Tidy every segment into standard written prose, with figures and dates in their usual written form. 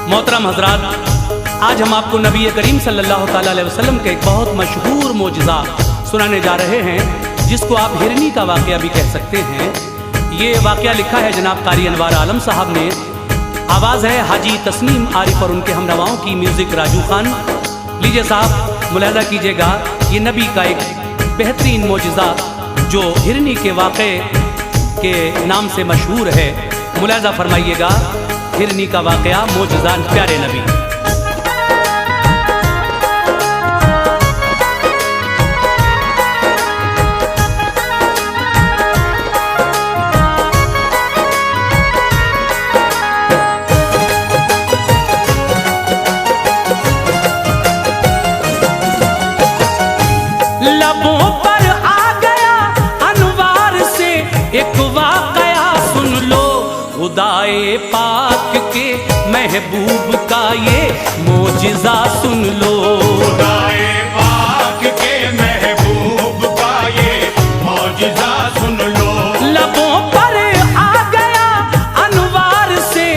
मोहतरम हजरात, आज हम आपको नबी करीम सल्लल्लाहु ताला अलैहि वसल्लम के एक बहुत मशहूर मोजज़ा सुनाने जा रहे हैं, जिसको आप हिरनी का वाक़या भी कह सकते हैं। ये वाक़या लिखा है जनाब कारी अनवार आलम साहब ने। आवाज़ है हाजी तस्नीम आरिफ और उनके हमनवाओं की, म्यूज़िक राजू खान। लीजिए साहब, मुलाहिज़ा कीजिएगा, ये नबी का एक बेहतरीन मोजज़ा जो हिरनी के वाक़े के नाम से मशहूर है। मुलाहिज़ा फरमाइएगा हिरनी का वाक़या, मोजज़ा प्यारे नबी। लबों पर आ गया अनवार से एक वाक़या सुन लो, खुदाए पाक के महबूब का ये मोजज़ा सुन लो। खुदाए पाक के महबूब का ये मोजज़ा सुन लो। लबों पर आ गया अनवार से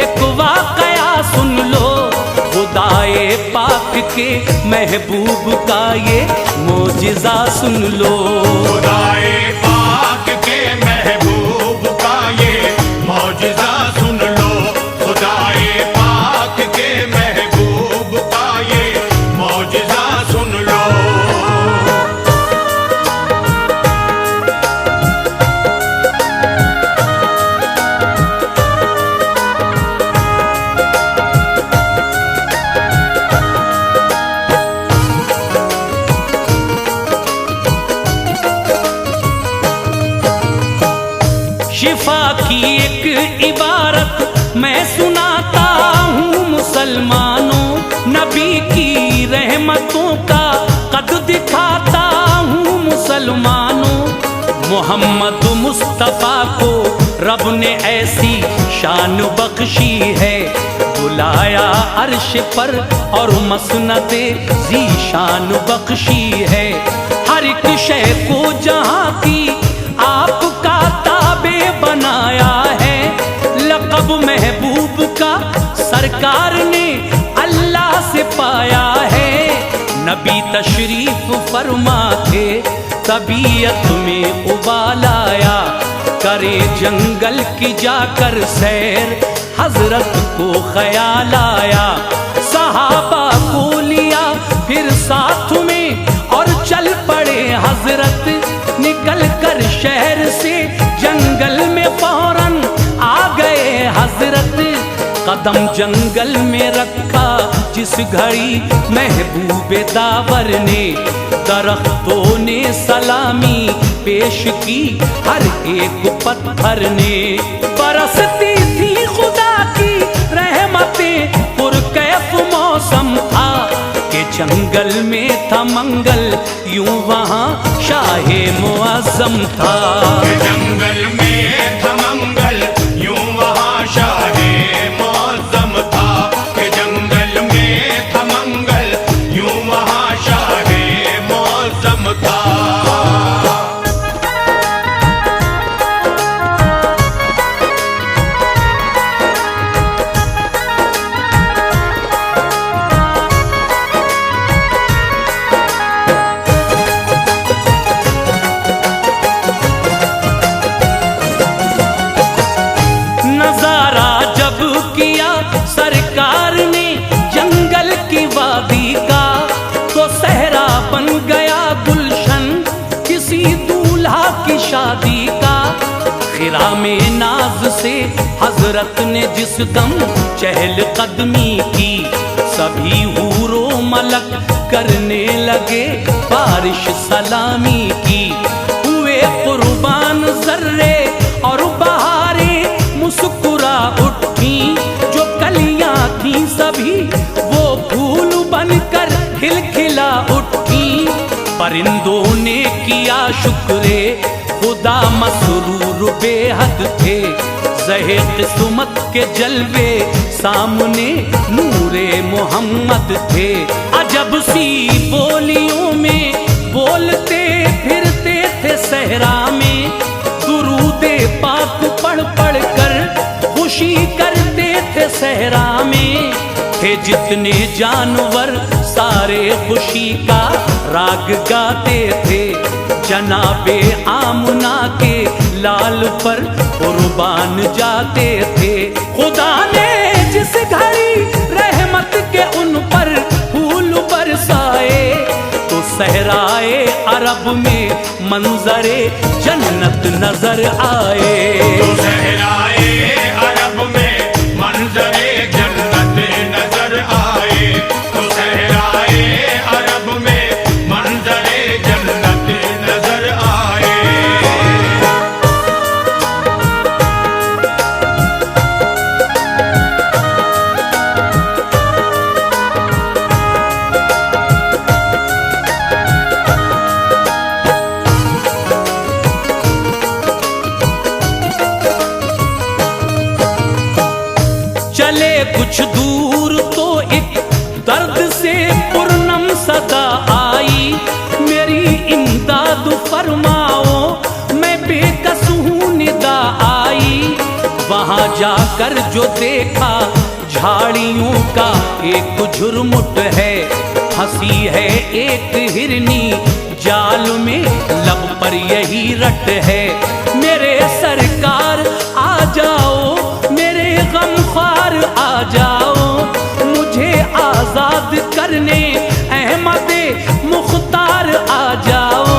एक वाक़या सुन लो, खुदाए पाक के महबूब का ये मोजज़ा सुन लो। खुदाए पाक के महबूब का ये मोजज़ा सुन लो। खुदाए पाक के महबूब का ये मोजज़ा सुन लो। शिफा की एक इबारत मैं सुनाता हूँ मुसलमानों, नबी की रहमतों का कद दिखाता हूँ मुसलमानों। मोहम्मद मुस्तफ़ा को रब ने ऐसी शान बख्शी है, बुलाया अर्श पर और मसनदे ज़ीशान बख्शी है। हर एक शय को जहाँ की आपका ताबे बनाया है, लक़ब महबूब का सरकार ने अल्लाह से पाया है। नबी तशरीफ फरमा थे, तबीयत में उबाल आया, करे जंगल की जाकर सैर, हजरत को ख्याल आया। सहाबा को लिया फिर साथ में और चल पड़े हजरत, निकल कर शहर से जंगल में फौरन आ गए हजरत। कदम जंगल में रखा जिस घड़ी महबूबे दावर ने, दरख्तों ने सलामी पेश की हर एक पत्थर ने। बरसती थी खुदा की रहमतें, पुरकैफ मौसम था कि जंगल में था मंगल, यूं वहाँ शाहे मुअज़्ज़म था। जंगल में था मंगल, यूं वहाँ शाहे मुअज़्ज़म था। कि जंगल में था मंगल, यूं वहाँ शाहे मुअज़्ज़म था। नजारा जब किया सरकार ने जंगल की वादी का, तो सहरा बन गया गुलशन किसी दूल्हा की शादी का। खिरा में नाज से हजरत ने जिस दम चहल कदमी की, सभी हूरो मलक करने लगे बारिश सलामी की। हुए कुर्बान जर्रे और बहारे मुस्कुरा उठी, जो कलियां थी सभी वो फूल बनकर खिलखिला उठी। परिंदों ने किया शुक्रे खुदा, मसरूर बेहद थे, ज़हे किस्मत के जलवे सामने नूरे मोहम्मद थे। अजब सी बोलियों में बोलते फिरते थे सहरा में, दुरूदे पाक पढ़ पढ़ कर खुशी करते थे सहरा में, थे जितने जानवर सारे खुशी का राग गाते थे। जनाबे आमना के लाल पर कुर्बान जाते थे। खुदा ने जिस घड़ी रहमत के उन पर फूल बरसाए, तो सहराए अरब में मंजरे जन्नत नजर आए। तो सहराए अरब में मंजरे जन्नत नजर आए। तो सहराए अरब में मंजरे जन्नत नजर आए। चले कुछ दूर तो एक दर्द से पुरनम सदा आई, मेरी इमदाद फरमाओ मैं बेकस हूँ निदा आई। वहां जाकर जो देखा झाड़ियों का एक झुरमुट है, हंसी है एक हिरनी जाल में लब पर यही रट है। मेरे सरकार आ जाओ, मेरे गमख्वार आ जाओ, मुझे आजाद करने अहमदे मुख्तार आ जाओ।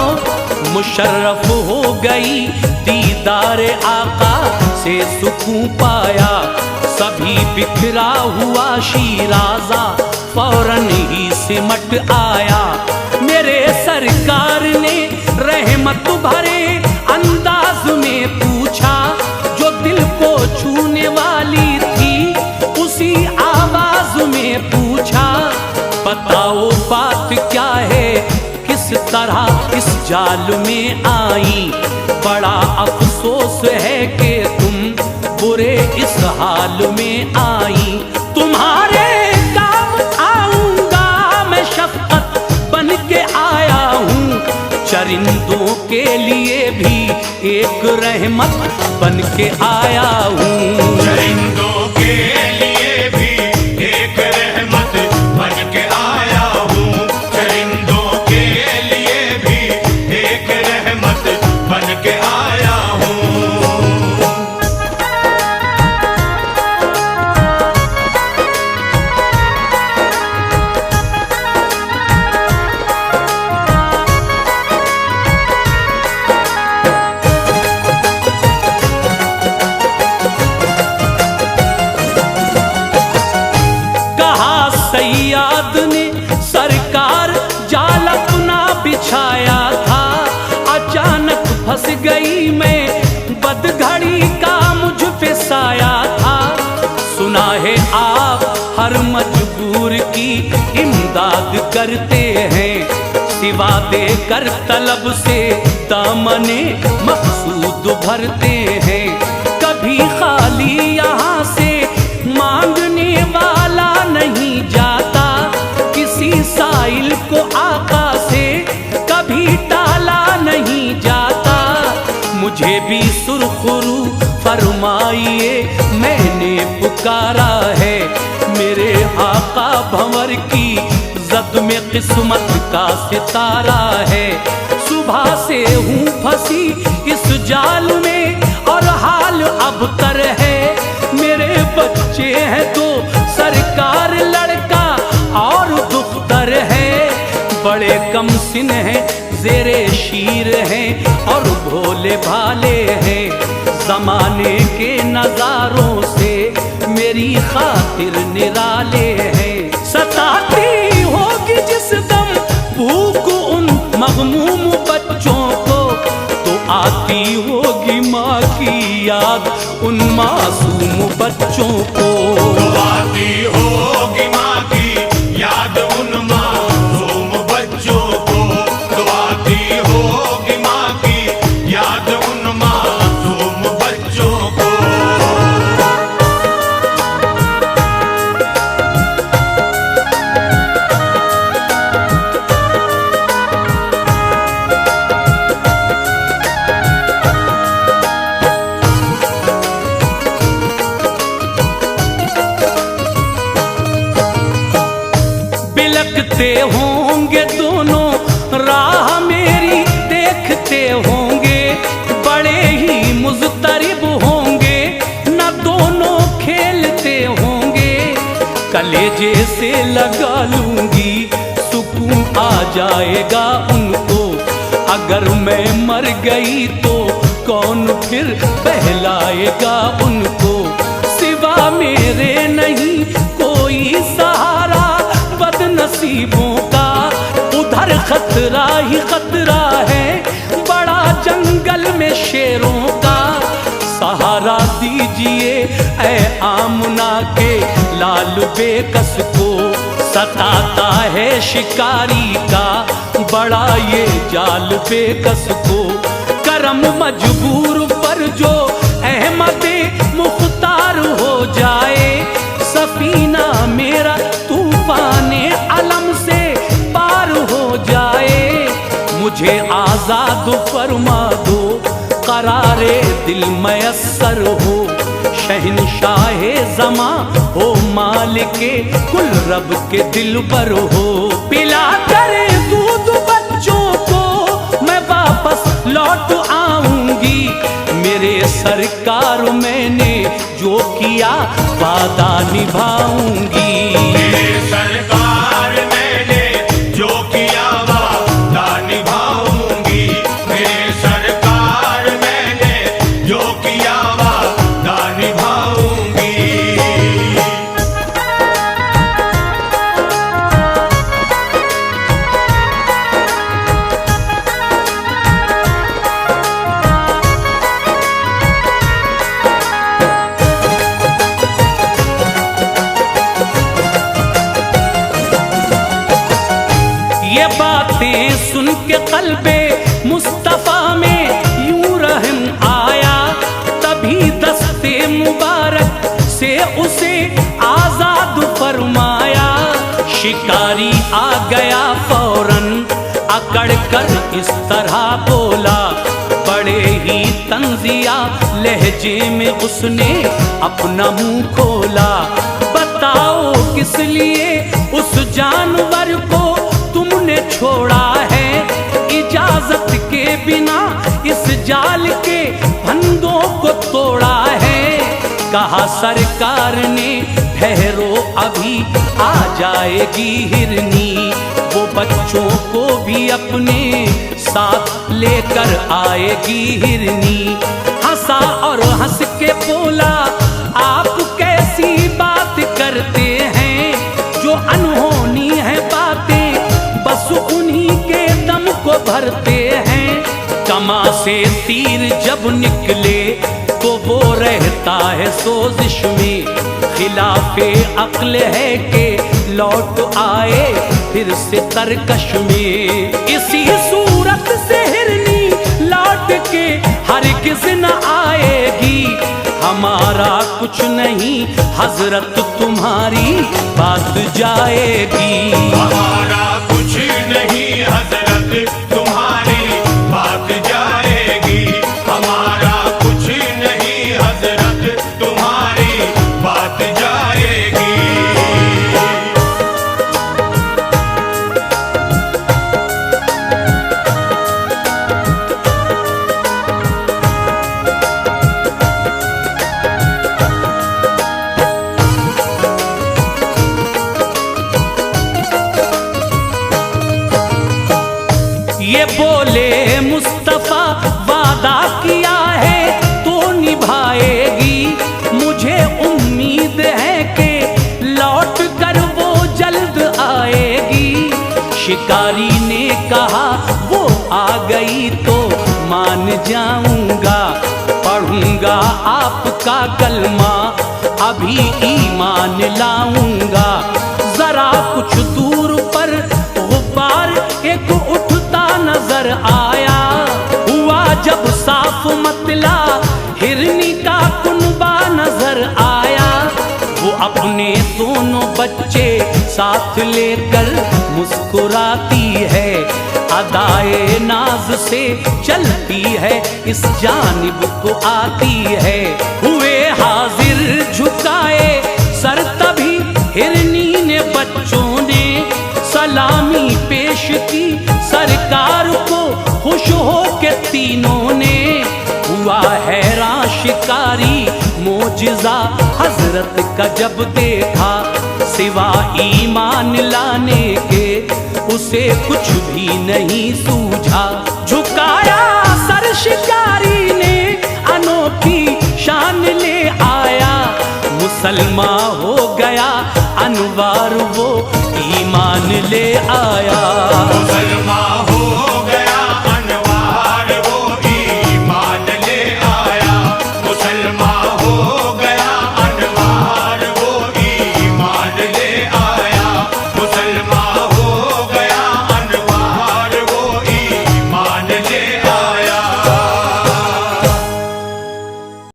मुशर्रफ हो गई दीदार आका से सुकून पाया, सभी बिखरा हुआ शीराजा फौरन ही सिमट आया। मेरे सरकार ने रहमत भरे अंदाज में पूछा, जो दिल को छूने वाली थी उसी आवाज में पूछा। बताओ बात क्या है, किस तरह इस जाल में आई। बड़ा अफसोस है कि तुम बुरे इस हाल में आई। तुम्हारे काम आऊंगा मैं शफकत बन के आया हूँ, चरिंदों के लिए भी एक रहमत बन के आया हूँ। चरिंदों के लिए भी एक रहमत बन के आया हूँ। चरिंदों के लिए भी एक रहमत बन के आया हूँ। सैयाद ने सरकार जाल अपना बिछाया था, अचानक फंस गई मैं बदघड़ी का मुझ पे साया था। सुना है आप हर मजबूर की इमदाद करते हैं, सिवा देकर तलब से दामने मकसूद भरते हैं। कभी खाली यहाँ से मांगने वाला नहीं जाता, किसी साइल को आका से कभी टाला नहीं जाता। मुझे भी सुरखरू फरमाइए मैंने पुकारा है, मेरे आका भंवर की जद में किस्मत का सितारा है। सुबह से हूँ फंसी इस जाल में और हाल अबतर है। मेरे बच्चे हैं तो सरकार लड़का और दुख्तर है, बड़े कम सिन हैं जेरे शीर हैं और भोले भाले हैं। जमाने के नजारों से मेरी खातिर निराले हैं। सताती होगी जिस दम भूख उन मगमूम बच्चों को, तो आती होगी माँ की याद उन मासूम बच्चों को। तो आती होगी माँ की याद उन मासूम बच्चों को। तो आती होगी माँ की याद उन मासूम बच्चों को। चलते होंगे दोनों, राह मेरी देखते होंगे, बड़े ही मुज़तरिब होंगे, न दोनों खेलते होंगे। कलेजे से लगा लूंगी, सुकून आ जाएगा उनको, अगर मैं मर गई तो कौन फिर बहलाएगा उनको। सिवा मेरे नहीं कोई सहारा बदनसीबों का, उधर खतरा ही खतरा है बड़ा जंगल में शेरों का। सहारा दीजिए ऐ आमना के लाल बेकस को, सताता है शिकारी का बड़ा ये जाल बेकस को। करम मजबूर पर जो अहमदे मुख्तार हो जाए, सफीना मेरा तूफाने अलम से पार हो जाए। मुझे आजाद फरमा दो, करारे दिल मयस्सर हो, शहनशाहे ज़मा हो, मालिके कुल रब के दिल पर हो। पिला करे दूध बच्चों को मैं वापस लौट आऊंगी, मेरे सरकार मैंने जो किया वादा निभाऊंगी। मेरे सरकार मैंने जो किया वादा निभाऊंगी, मेरे सरकार मैंने जो किया वादा निभाऊंगी। ये बातें सुन के क़ल्बे मुस्तफ़ा में यूं रहम आया, तभी दस्ते मुबारक से उसे आजाद फरमाया। शिकारी आ गया फौरन अकड़ कर इस तरह बोला, बड़े ही तंजिया लहजे में उसने अपना मुंह खोला। बताओ किस लिए उस जानवर को तुमने छोड़ा है, इजाजत के बिना इस जाल के फंदों को तोड़ा है। कहा सरकार ने ठहरो अभी आ जाएगी हिरनी, वो बच्चों को भी अपने साथ लेकर आएगी हिरनी। हंसा और हंस के बोला, आप कैसी बात करते हैं, जो अनहोनी है बातें बस उन्हीं के दम को भरते हैं। कमा से तीर जब निकले तो वो रहता है सोजिश में, खिलाफे अक्ल है कि लौट आए फिर से तरकश में। इसी सूरत से हिरनी लौट के हरगिज़ न आएगी, हमारा कुछ नहीं हजरत तुम्हारी बात जाएगी। हमारा कुछ नहीं हजरत तुम्हारी बात जाएगी, हमारा कुछ नहीं हजरत तुम्हारी बात जाएगी। ये बोले मुस्तफ़ा वादा किया है तो निभाएगी, मुझे उम्मीद है कि लौट कर वो जल्द आएगी। शिकारी ने कहा वो आ गई तो मान जाऊंगा, पढ़ूंगा आपका कलमा अभी ईमान लाऊंगा। जरा कुछ दूर पर गुब्बार एक उठता नजर आया, हुआ जब साफ मतला हिरनी का कुनबा नजर आया। वो अपने दोनों बच्चे साथ लेकर मुस्कुराती है, अदाए नाज से चलती है इस जानिब को आती है। हुए हाजिर झुकाए सर तभी हिरनी ने बच्चों ने सलामी पेश की सरकार को, खुश हो के तीनों ने, हुआ हैरान शिकारी मोजिज़ा हजरत का जब देखा। सिवा ईमान लाने के उसे कुछ भी नहीं सूझा। झुकाया सर शिकारी ने, अनोखी शान ले आया, मुसलमान हो गया अनवार वो ईमान ले आया।